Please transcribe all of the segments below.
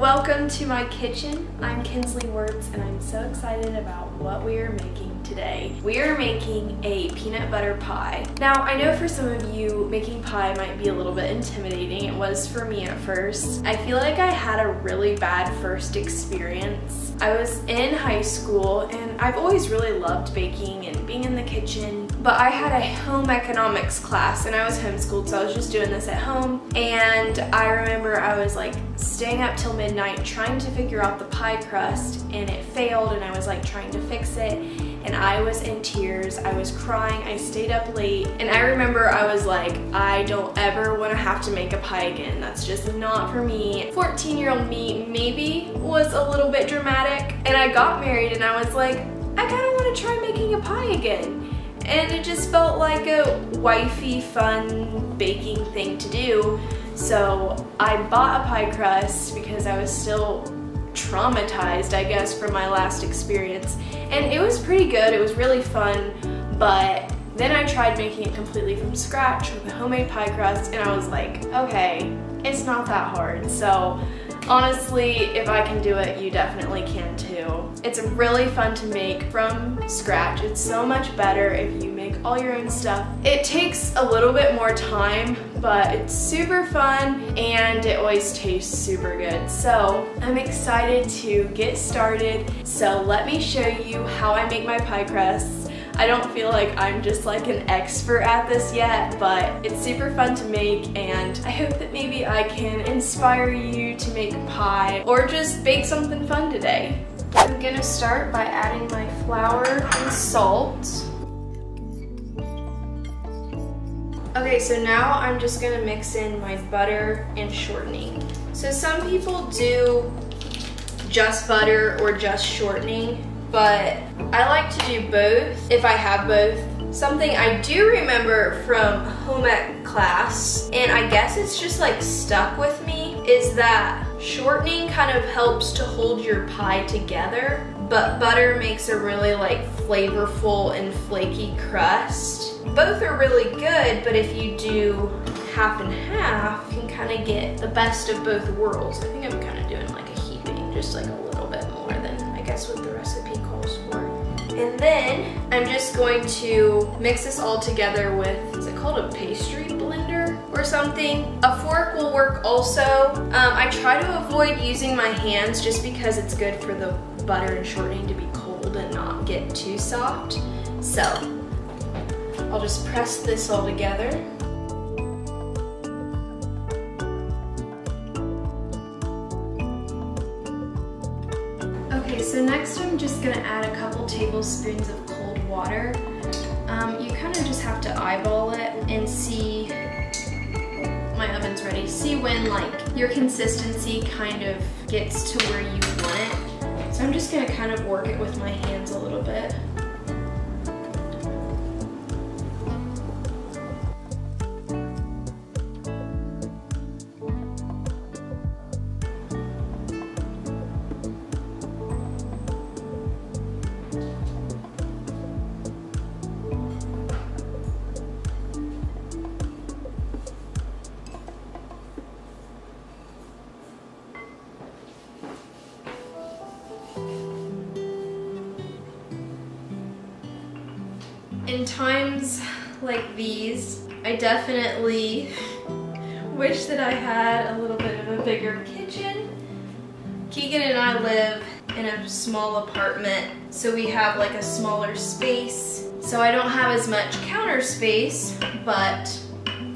Welcome to my kitchen. I'm Kinsley Wertz and I'm so excited about what we are making today. We are making a peanut butter pie. Now I know for some of you making pie might be a little bit intimidating. It was for me at first. I feel like I had a really bad first experience. I was in high school and I've always really loved baking and being in the kitchen, but I had a home economics class and I was homeschooled, so I was just doing this at home. And I remember I was like staying up till midnight trying to figure out the pie crust, and it failed, and I was like trying to fix it, and I was in tears. I was crying. I stayed up late, and I remember I was like, I don't ever want to have to make a pie again. That's just not for me. 14-year-old me maybe was a little bit dramatic, and I got married and I was like, I kind of want to try making a pie again. And it just felt like a wifey, fun baking thing to do. So I bought a pie crust because I was still traumatized, I guess, from my last experience. And it was pretty good, it was really fun, but then I tried making it completely from scratch with a homemade pie crust, and I was like, okay, it's not that hard. So honestly, if I can do it, you definitely can too. It's really fun to make from scratch. It's so much better if you make all your own stuff. It takes a little bit more time, but it's super fun and it always tastes super good. So I'm excited to get started. So let me show you how I make my pie crusts. I don't feel like I'm just like an expert at this yet, but it's super fun to make, and I hope that maybe I can inspire you to make a pie or just bake something fun today. I'm gonna start by adding my flour and salt. Okay, so now I'm just gonna mix in my butter and shortening. So some people do just butter or just shortening, but I like to do both if I have both. Something I do remember from home ec class, and I guess it's just like stuck with me, is that shortening kind of helps to hold your pie together, but butter makes a really like flavorful and flaky crust. Both are really good, but if you do half and half, you can kind of get the best of both worlds. I think I'm kind of doing like a heaping, just like a little bit more than I guess what the recipe calls for. And then I'm just going to mix this all together with, is it called a pastry blender or something? A fork will work also. I try to avoid using my hands just because it's good for the butter and shortening to be cold and not get too soft. So I'll just press this all together. Okay, so next I'm just gonna add a couple tablespoons of cold water. You kind of just have to eyeball it and see, my oven's ready, see when like your consistency kind of gets to where you want it. So I'm just gonna kind of work it with my hands a little bit. In times like these, I definitely wish that I had a little bit of a bigger kitchen. Keegan and I live in a small apartment, so we have like a smaller space. So I don't have as much counter space, but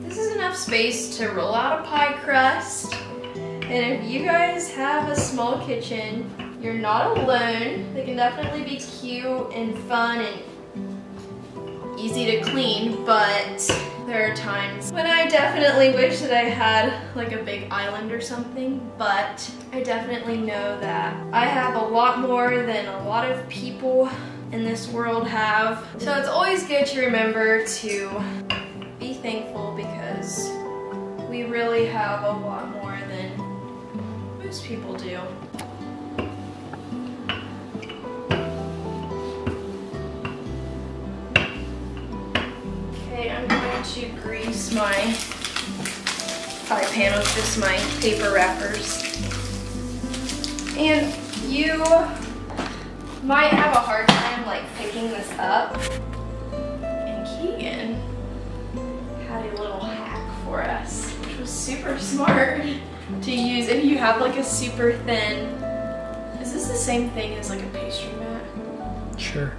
this is enough space to roll out a pie crust. And if you guys have a small kitchen, you're not alone. They can definitely be cute and fun and easy to clean, but there are times when I definitely wish that I had like a big island or something, but I definitely know that I have a lot more than a lot of people in this world have. So it's always good to remember to be thankful, because we really have a lot more than most people do. I'm going to grease my pie pan with just my paper wrappers. And you might have a hard time like picking this up. And Keegan had a little hack for us, which was super smart to use if you have like a super thin. Is this the same thing as like a pastry mat? Sure.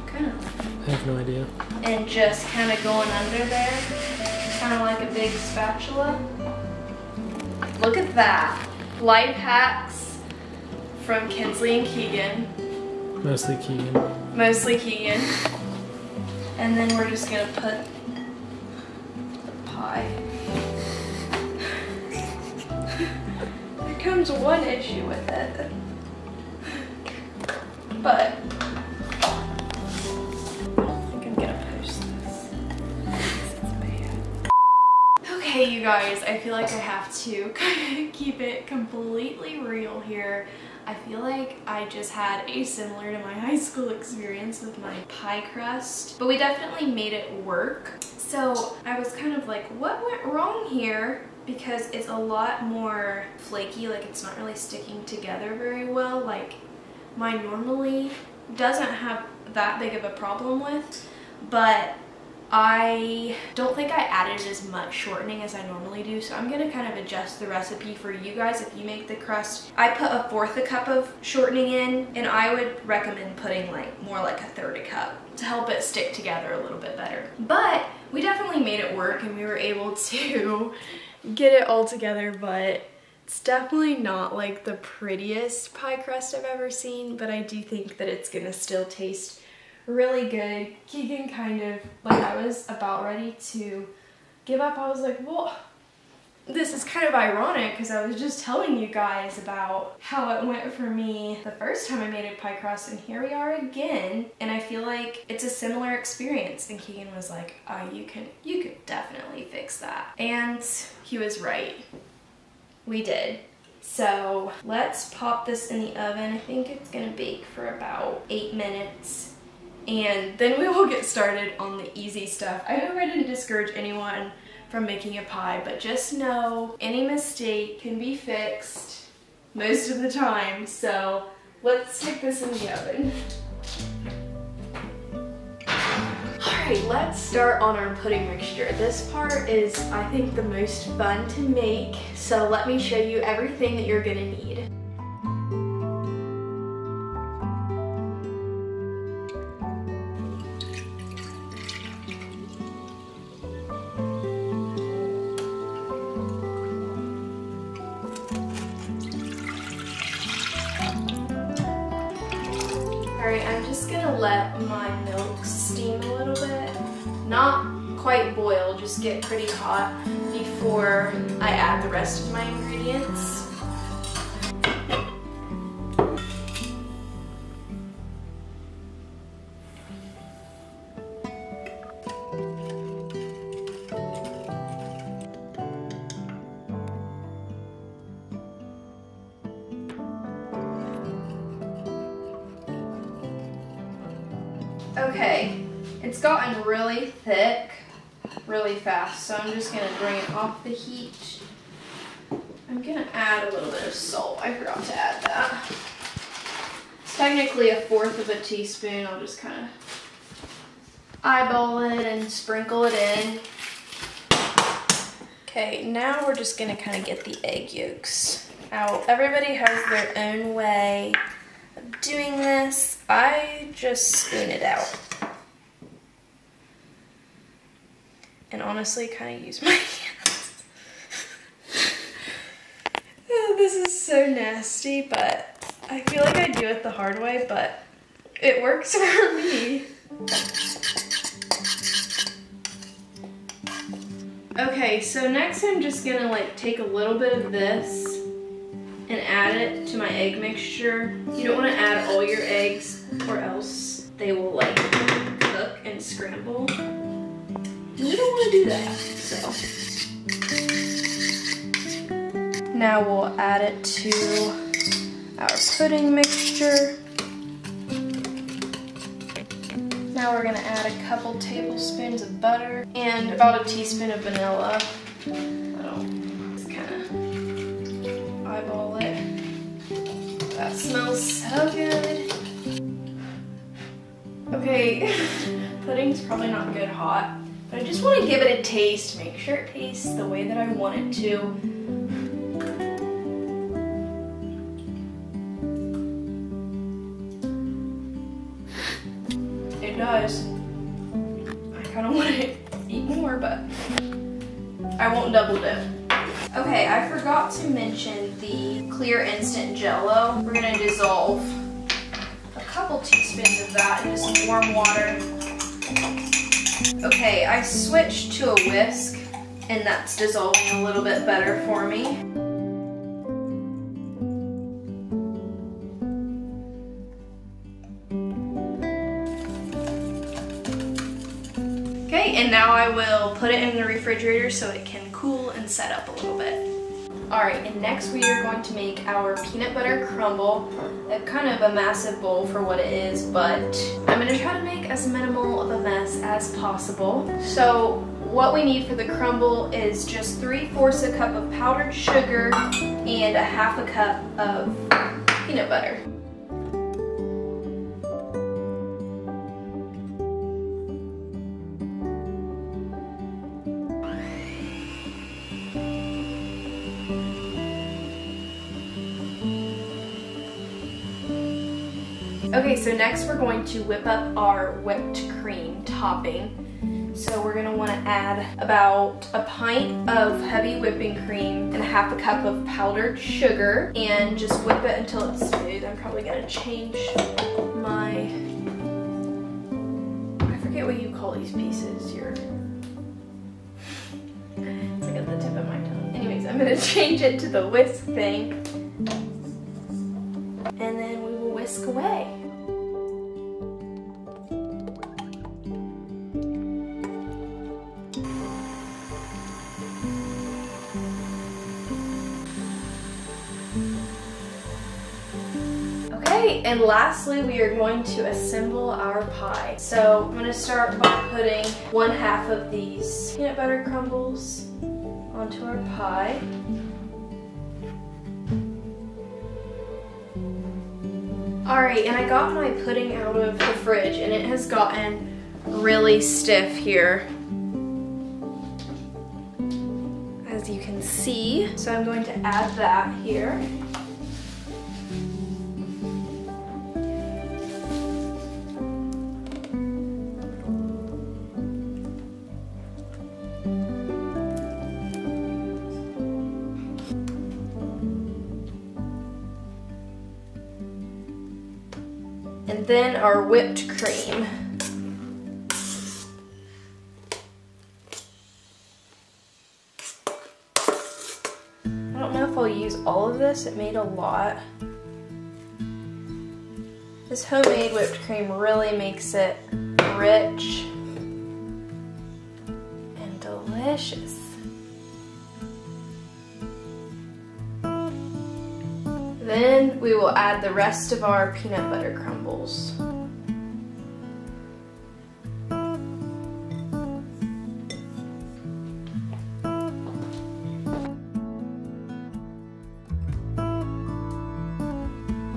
Kind of. I have no idea. And just kind of going under there, kind of like a big spatula. Look at that. Life hacks from Kinsley and Keegan. Mostly Keegan. Mostly Keegan. And then we're just gonna put the pie. There comes one issue with it. But I think I'm gonna post this. It's bad. Okay, you guys, I feel like I have to kind of keep it completely real here. I feel like I just had a similar to my high school experience with my pie crust, but we definitely made it work. So I was kind of like, what went wrong here? Because it's a lot more flaky, like it's not really sticking together very well, like mine normally doesn't have that big of a problem with, but I don't think I added as much shortening as I normally do, so I'm gonna kind of adjust the recipe for you guys if you make the crust. I put 1/4 cup of shortening in, and I would recommend putting like more like 1/3 cup to help it stick together a little bit better. But we definitely made it work, and we were able to get it all together, but it's definitely not like the prettiest pie crust I've ever seen, but I do think that it's gonna still taste really good. Keegan kind of, like I was about ready to give up. I was like, well, this is kind of ironic because I was just telling you guys about how it went for me the first time I made a pie crust, and here we are again, and I feel like it's a similar experience. And Keegan was like, oh, you could definitely fix that. And he was right. We did. So let's pop this in the oven. I think it's gonna bake for about 8 minutes. And then we will get started on the easy stuff. I hope I didn't discourage anyone from making a pie, but just know any mistake can be fixed most of the time. So let's stick this in the oven. Alright, let's start on our pudding mixture. This part is, I think, the most fun to make, so let me show you everything that you're gonna need. Alright, I'm just gonna let my milk steam a little bit. Not quite boil, just get pretty hot before I add the rest of my ingredients. Okay, it's gotten really thick really fast, so I'm just going to bring it off the heat. I'm going to add a little bit of salt. I forgot to add that. It's technically 1/4 teaspoon. I'll just kind of eyeball it and sprinkle it in. Okay, now we're just going to kind of get the egg yolks out. Everybody has their own way of doing this. I just spoon it out. And honestly, kind of use my hands. Oh, this is so nasty, but I feel like I do it the hard way, but it works for me. Okay, so next I'm just gonna like take a little bit of this and add it to my egg mixture. You don't want to add all your eggs or else they will like cook and scramble. You don't want to do that, so. Now we'll add it to our pudding mixture. Now we're gonna add a couple tablespoons of butter and about a teaspoon of vanilla. Just kind of eyeball it. That smells so good. Okay, pudding's probably not good hot, but I just want to give it a taste, make sure it tastes the way that I want it to. It does. I kind of want to eat more, but I won't double dip. Okay, I forgot to mention the clear instant Jell-O. We're gonna dissolve a couple teaspoons of that into some warm water. Okay, I switched to a whisk, and that's dissolving a little bit better for me. Okay, and now I will put it in the refrigerator so it can cool and set up a little bit. Alright, and next we are going to make our peanut butter crumble. Kind of a massive bowl for what it is, but I'm going to try to make as minimal of a mess as possible. So what we need for the crumble is just 3/4 a cup of powdered sugar and 1/2 cup of peanut butter. Okay, so next we're going to whip up our whipped cream topping. So we're going to want to add about a pint of heavy whipping cream and 1/2 cup of powdered sugar and just whip it until it's smooth. I'm probably going to change my, I forget what you call these pieces. It's like at the tip of my tongue. Anyways, I'm going to change it to the whisk thing. And then we will whisk away. Okay, and lastly we are going to assemble our pie. So I'm going to start by putting 1/2 of these peanut butter crumbles onto our pie. Alright, and I got my pudding out of the fridge and it has gotten really stiff here, as you can see. So I'm going to add that here. And then our whipped cream. I don't know if I'll use all of this, it made a lot. This homemade whipped cream really makes it rich and delicious. Then we will add the rest of our peanut butter crumbles.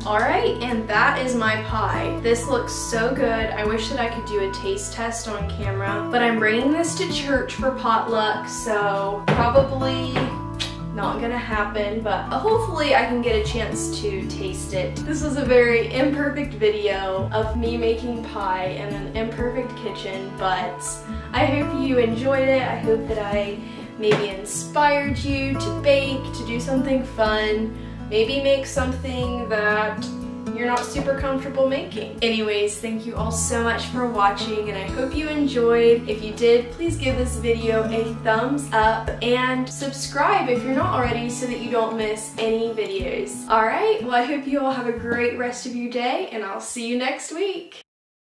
Alright, and that is my pie. This looks so good. I wish that I could do a taste test on camera, but I'm bringing this to church for potluck, so probably not gonna happen, but hopefully I can get a chance to taste it. This was a very imperfect video of me making pie in an imperfect kitchen, but I hope you enjoyed it. I hope that I maybe inspired you to bake, to do something fun, maybe make something that you're not super comfortable making. Anyways, thank you all so much for watching and I hope you enjoyed. If you did, please give this video a thumbs up and subscribe if you're not already so that you don't miss any videos. Alright, well I hope you all have a great rest of your day and I'll see you next week.